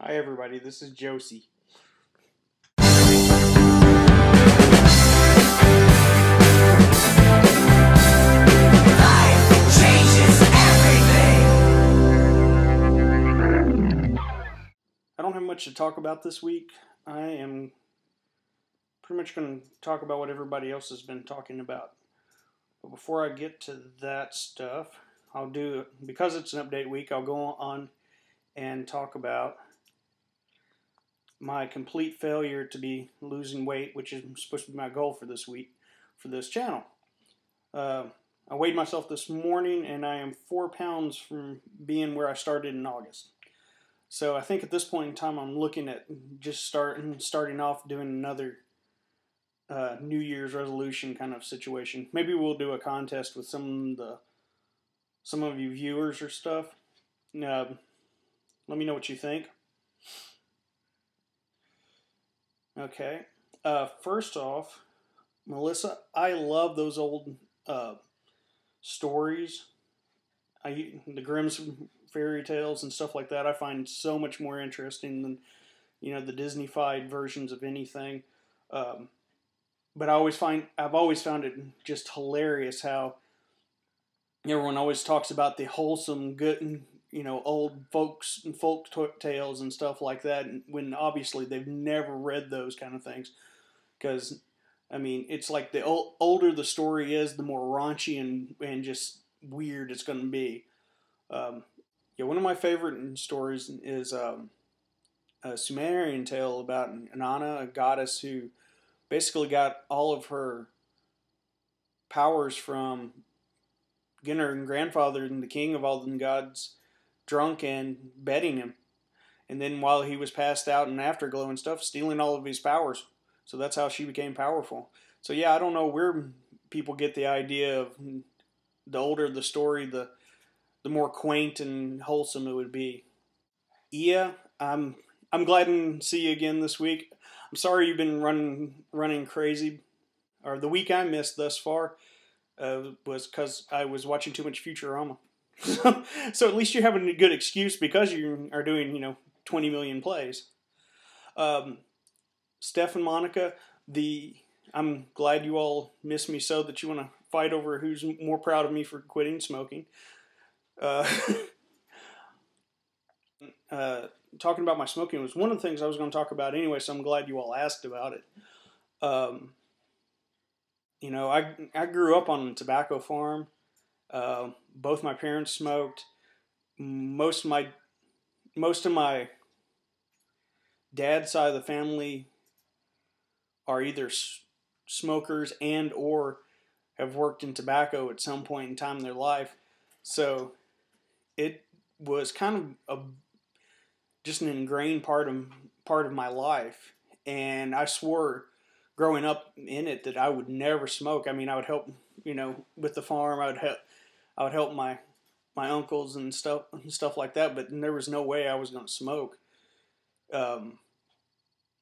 Hi everybody, this is Josie. Life changes everything. I don't have much to talk about this week. I am pretty much going to talk about what everybody else has been talking about. But before I get to that stuff, because it's an update week, I'll go on and talk about my complete failure to be losing weight, which is supposed to be my goal for this week, for this channel. I weighed myself this morning, and I am 4 pounds from being where I started in August. So I think at this point in time, I'm looking at just starting off doing another New Year's resolution kind of situation. Maybe we'll do a contest with some of you viewers or stuff. Let me know what you think. Okay. First off, Melissa, I love those old stories. The Grimm's fairy tales and stuff like that. I find so much more interesting than the Disney-fied versions of anything. But I've always found it just hilarious how everyone always talks about the wholesome, good, old folk tales and stuff like that, when obviously they've never read those kind of things. Because, it's like the older the story is, the more raunchy and just weird it's going to be. One of my favorite stories is a Sumerian tale about Inanna, a goddess who basically got all of her powers from getting her grandfather and the king of all the gods drunk and bedding him. And then while he was passed out and afterglow and stuff, stealing all of his powers. So that's how she became powerful. So yeah, I don't know where people get the idea of the older the story, the more quaint and wholesome it would be. Ia, I'm glad to see you again this week. I'm sorry you've been running crazy. Or the week I missed thus far was because I was watching too much Futurama. So at least you're having a good excuse because you are doing 20 million plays. Steph and Monica, I'm glad you all miss me so that you want to fight over who's more proud of me for quitting smoking. Talking about my smoking was one of the things I was going to talk about anyway, so I'm glad you all asked about it. I grew up on a tobacco farm. Both my parents smoked. Most of my dad's side of the family are either smokers and or have worked in tobacco at some point in time in their life. So it was kind of just an ingrained part of my life, and I swore growing up in it that I would never smoke. I would help with the farm. I would help my uncles and stuff like that, but there was no way I was going to smoke. And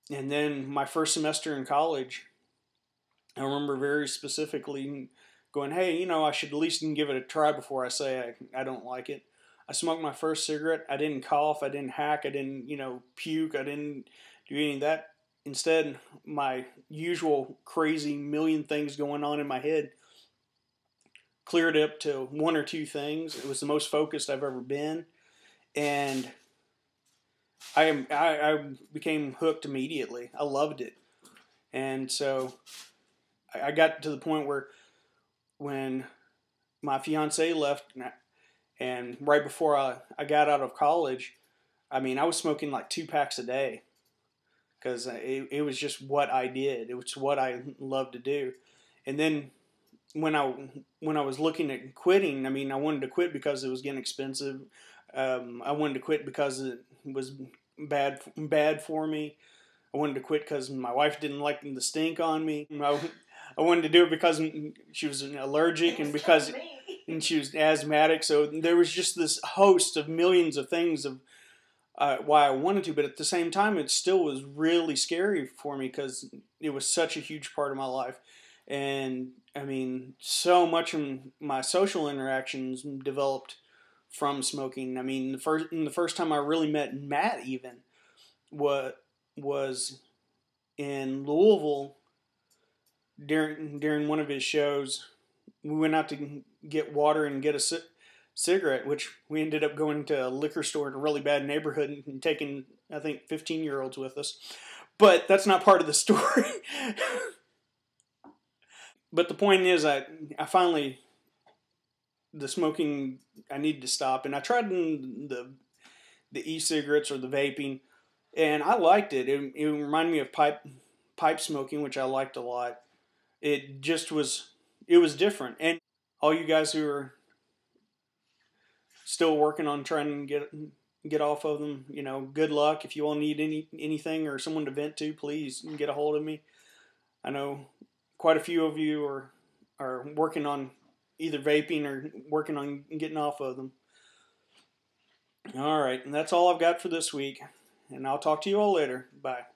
then my first semester in college, I remember very specifically going, hey, I should at least give it a try before I say I don't like it. I smoked my first cigarette. I didn't cough. I didn't hack. I didn't, puke. I didn't do any of that. Instead, my usual crazy million things going on in my head cleared up to one or two things. It was the most focused I've ever been. And I became hooked immediately. I loved it. And so I got to the point where when my fiance left, and right before I got out of college, I was smoking like 2 packs a day because it was just what I did. It was what I loved to do. And then when I was looking at quitting, I wanted to quit because it was getting expensive. I wanted to quit because it was bad for me. I wanted to quit because my wife didn't like the stink on me. I wanted to do it because she was allergic and because she was asthmatic. So there was just this host of millions of things of why I wanted to, but at the same time, it still was really scary for me because it was such a huge part of my life. And so much of my social interactions developed from smoking. The first time I really met Matt, even what was in Louisville during one of his shows. We went out to get water and get a cigarette, which we ended up going to a liquor store in a really bad neighborhood and taking, I think, 15-year-olds with us. But that's not part of the story. But the point is, I finally, the smoking, I needed to stop, and I tried the e-cigarettes or the vaping, and I liked it. It reminded me of pipe smoking, which I liked a lot. It just was, it was different. And all you guys who are still working on trying to get off of them, you know, good luck. If you all need anything or someone to vent to, please get a hold of me. I know quite a few of you are working on either vaping or working on getting off of them. All right, and that's all I've got for this week, and I'll talk to you all later. Bye.